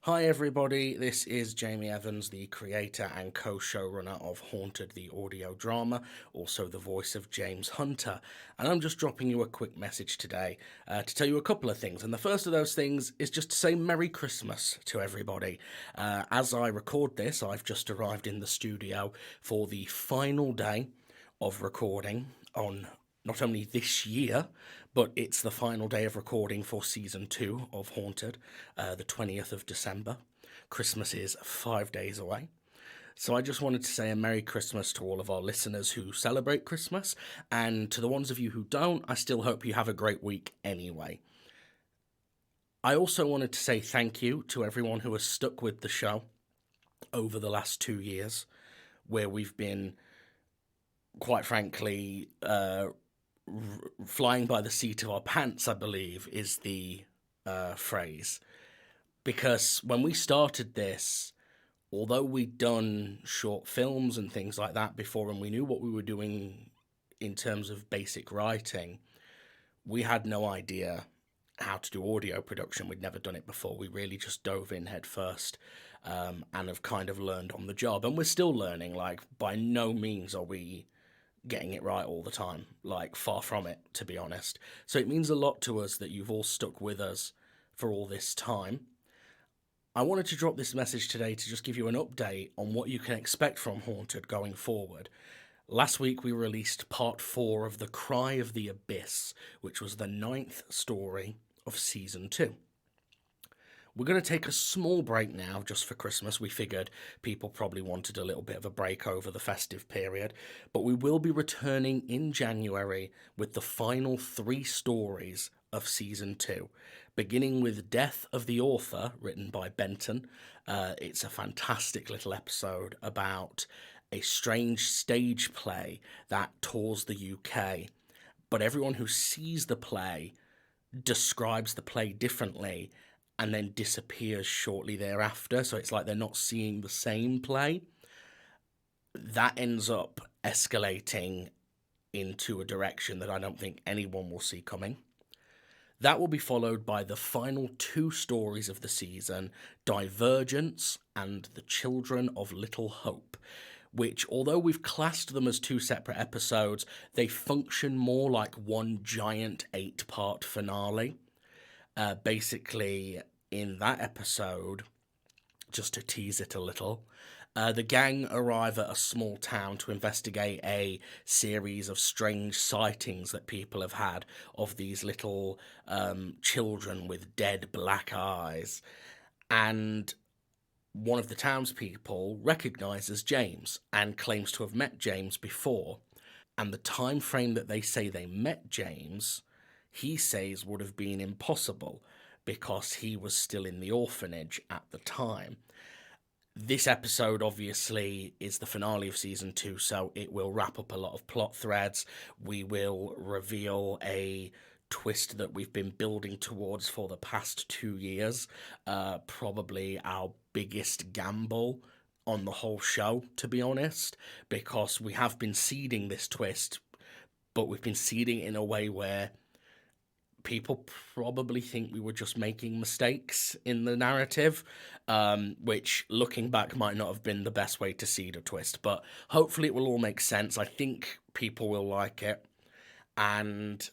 Hi, everybody. This is Jamie Evans, the creator and co showrunner of Haunted the audio drama, also the voice of James Hunter. And I'm just dropping you a quick message today to tell you a couple of things. And the first of those things is just to say Merry Christmas to everybody. As I record this, I've just arrived in the studio for the final day of recording on not only this year, but it's the final day of recording for season 2 of Haunted, the 20th of December. Christmas is 5 days away. So I just wanted to say a Merry Christmas to all of our listeners who celebrate Christmas, and to the ones of you who don't, I still hope you have a great week anyway. I also wanted to say thank you to everyone who has stuck with the show over the last 2 years, where we've been, quite frankly, flying by the seat of our pants, I believe, is the phrase. Because when we started this, although we'd done short films and things like that before, and we knew what we were doing in terms of basic writing, we had no idea how to do audio production. We'd never done it before. We really just dove in head first, and have kind of learned on the job. And we're still learning. Like, by no means are we getting it right all the time. Like, far from it, to be honest. So it means a lot to us that you've all stuck with us for all this time. I wanted to drop this message today to just give you an update on what you can expect from Haunted going forward. Last week we released part 4 of The Cry of the Abyss, which was the 9th story of season 2. We're going to take a small break now just for Christmas. We figured people probably wanted a little bit of a break over the festive period, but we will be returning in January with the final 3 stories of season 2, beginning with Death of the Author, written by Benton. It's a fantastic little episode about a strange stage play that tours the UK, but everyone who sees the play describes the play differently and then disappears shortly thereafter. So it's like they're not seeing the same play. That ends up escalating into a direction that I don't think anyone will see coming. That will be followed by the final 2 stories of the season, Divergence and The Children of Little Hope, which, although we've classed them as 2 separate episodes, they function more like one giant 8-part finale. Basically, in that episode, just to tease it a little, the gang arrive at a small town to investigate a series of strange sightings that people have had of these little children with dead black eyes. And one of the townspeople recognizes James and claims to have met James before. And the time frame that they say they met James, he says would have been impossible because he was still in the orphanage at the time. This episode obviously is the finale of season 2, so it will wrap up a lot of plot threads. We will reveal a twist that we've been building towards for the past 2 years. Probably our biggest gamble on the whole show, to be honest, because we have been seeding this twist, but we've been seeding it in a way where people probably think we were just making mistakes in the narrative, which, looking back, might not have been the best way to seed a twist, but hopefully it will all make sense. I think people will like it, and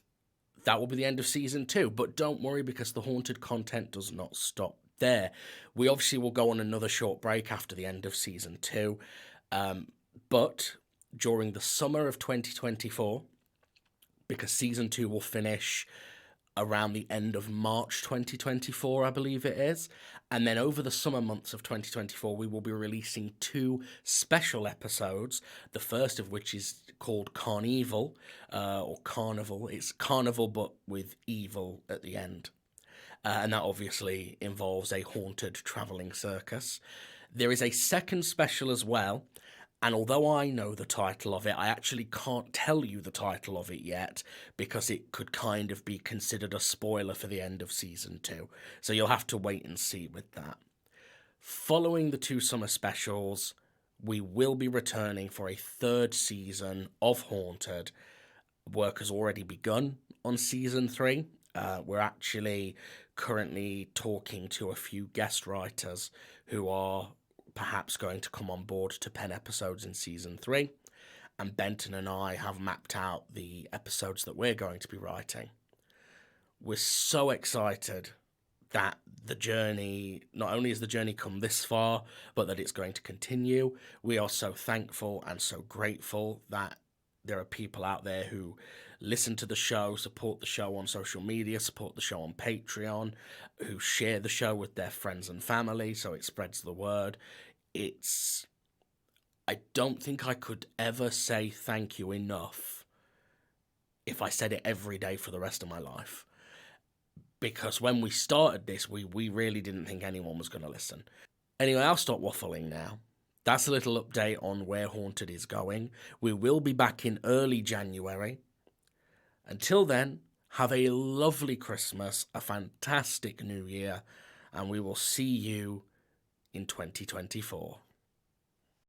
that will be the end of season 2. But don't worry, because the Haunted content does not stop there. We obviously will go on another short break after the end of season 2, but during the summer of 2024, because season 2 will finish around the end of March 2024, I believe it is. And then over the summer months of 2024, we will be releasing 2 special episodes, the first of which is called Carnival, or Carnival. It's Carnival, but with evil at the end. And that obviously involves a haunted travelling circus. There is a second special as well, and although I know the title of it, I actually can't tell you the title of it yet because it could kind of be considered a spoiler for the end of season 2. So you'll have to wait and see with that. Following the 2 summer specials, we will be returning for a 3rd season of Haunted. Work has already begun on season 3, We're actually currently talking to a few guest writers who are perhaps going to come on board to pen episodes in season 3. And Benton and I have mapped out the episodes that we're going to be writing. We're so excited that the journey, not only has the journey come this far, but that it's going to continue. We are so thankful and so grateful that there are people out there who listen to the show, support the show on social media, support the show on Patreon, who share the show with their friends and family so it spreads the word. I don't think I could ever say thank you enough if I said it every day for the rest of my life. Because when we started this, we really didn't think anyone was going to listen. Anyway, I'll stop waffling now. That's a little update on where Haunted is going. We will be back in early January. Until then, have a lovely Christmas, a fantastic New Year, and we will see you in 2024.